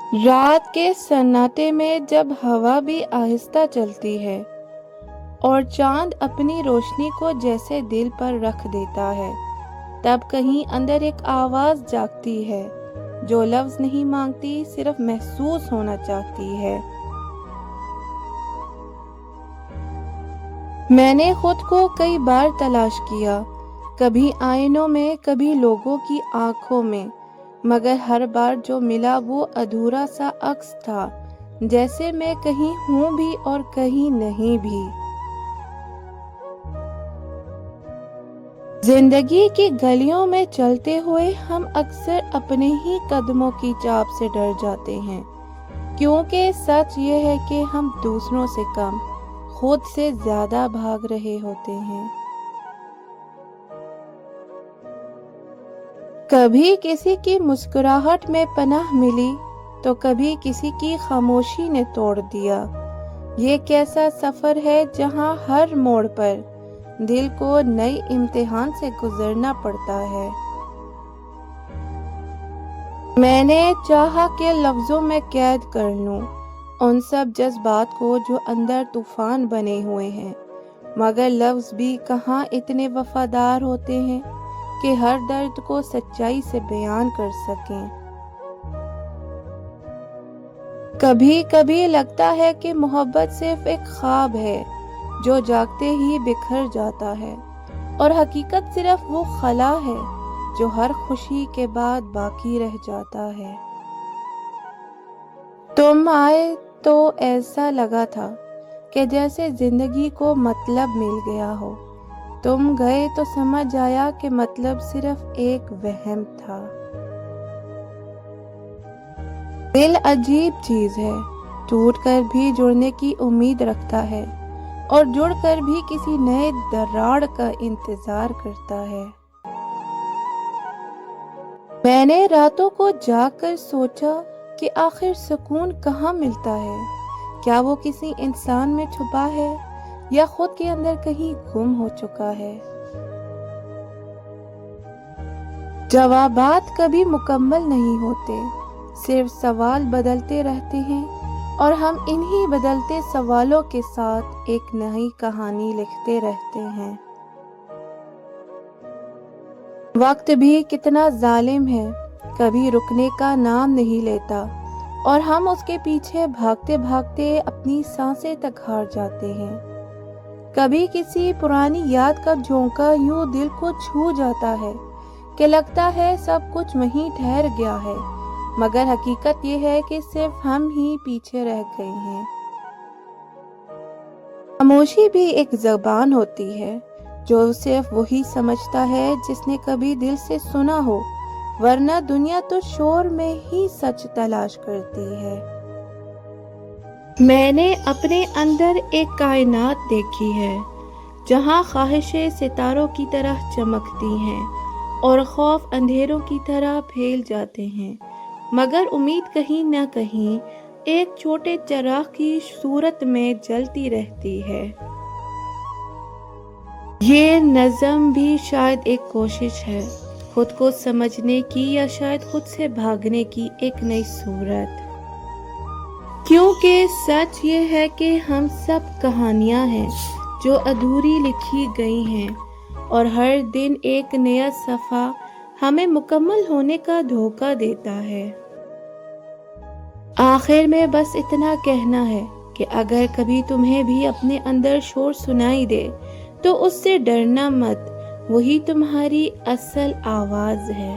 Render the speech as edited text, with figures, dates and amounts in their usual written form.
رات کے سناٹے میں جب ہوا بھی آہستہ چلتی ہے اور چاند اپنی روشنی کو جیسے دل پر رکھ دیتا ہے، تب کہیں اندر ایک آواز جاگتی ہے جو لفظ نہیں مانگتی، صرف محسوس ہونا چاہتی ہے۔ میں نے خود کو کئی بار تلاش کیا، کبھی آئینوں میں، کبھی لوگوں کی آنکھوں میں، مگر ہر بار جو ملا وہ ادھورا سا عکس تھا، جیسے میں کہیں ہوں بھی اور کہیں نہیں بھی۔ زندگی کی گلیوں میں چلتے ہوئے ہم اکثر اپنے ہی قدموں کی چاپ سے ڈر جاتے ہیں، کیونکہ سچ یہ ہے کہ ہم دوسروں سے کم، خود سے زیادہ بھاگ رہے ہوتے ہیں۔ کبھی کسی کی مسکراہٹ میں پناہ ملی تو کبھی کسی کی خاموشی نے توڑ دیا۔ یہ کیسا سفر ہے جہاں ہر موڑ پر دل کو نئی امتحان سے گزرنا پڑتا ہے۔ میں نے چاہا کہ لفظوں میں قید کر لوں ان سب جذبات کو جو اندر طوفان بنے ہوئے ہیں، مگر لفظ بھی کہاں اتنے وفادار ہوتے ہیں کہ ہر درد کو سچائی سے بیان کر سکیں۔ کبھی کبھی لگتا ہے کہ محبت صرف ایک خواب ہے جو جاگتے ہی بکھر جاتا ہے، اور حقیقت صرف وہ خلا ہے جو ہر خوشی کے بعد باقی رہ جاتا ہے۔ تم آئے تو ایسا لگا تھا کہ جیسے زندگی کو مطلب مل گیا ہو، تم گئے تو سمجھ آیا کہ مطلب صرف ایک وہم تھا۔ دل عجیب چیز ہے، ٹوٹ کر بھی جڑنے کی امید رکھتا ہے اور جڑ کر بھی کسی نئے دراڑ کا انتظار کرتا ہے۔ میں نے راتوں کو جاگ کر سوچا کہ آخر سکون کہاں ملتا ہے، کیا وہ کسی انسان میں چھپا ہے یا خود کے اندر کہیں گم ہو چکا ہے۔ جوابات کبھی مکمل نہیں ہوتے، صرف سوال بدلتے رہتے ہیں، اور ہم انہی بدلتے سوالوں کے ساتھ ایک نئی کہانی لکھتے رہتے ہیں۔ وقت بھی کتنا ظالم ہے، کبھی رکنے کا نام نہیں لیتا، اور ہم اس کے پیچھے بھاگتے بھاگتے اپنی سانسیں تک ہار جاتے ہیں۔ کبھی کسی پرانی یاد کا جھونکا یوں دل کو چھو جاتا ہے کہ لگتا ہے سب کچھ وہیں ٹھہر گیا ہے، مگر حقیقت یہ ہے کہ صرف ہم ہی پیچھے رہ گئے ہیں۔ خاموشی بھی ایک زبان ہوتی ہے جو صرف وہی سمجھتا ہے جس نے کبھی دل سے سنا ہو، ورنہ دنیا تو شور میں ہی سچ تلاش کرتی ہے۔ میں نے اپنے اندر ایک کائنات دیکھی ہے جہاں خواہشیں ستاروں کی طرح چمکتی ہیں اور خوف اندھیروں کی طرح پھیل جاتے ہیں، مگر امید کہیں نہ کہیں ایک چھوٹے چراغ کی صورت میں جلتی رہتی ہے۔ یہ نظم بھی شاید ایک کوشش ہے، خود کو سمجھنے کی، یا شاید خود سے بھاگنے کی ایک نئی صورت، کیونکہ سچ یہ ہے کہ ہم سب کہانیاں ہیں جو ادھوری لکھی گئی ہیں، اور ہر دن ایک نیا صفحہ ہمیں مکمل ہونے کا دھوکہ دیتا ہے۔ آخر میں بس اتنا کہنا ہے کہ اگر کبھی تمہیں بھی اپنے اندر شور سنائی دے تو اس سے ڈرنا مت، وہی تمہاری اصل آواز ہے۔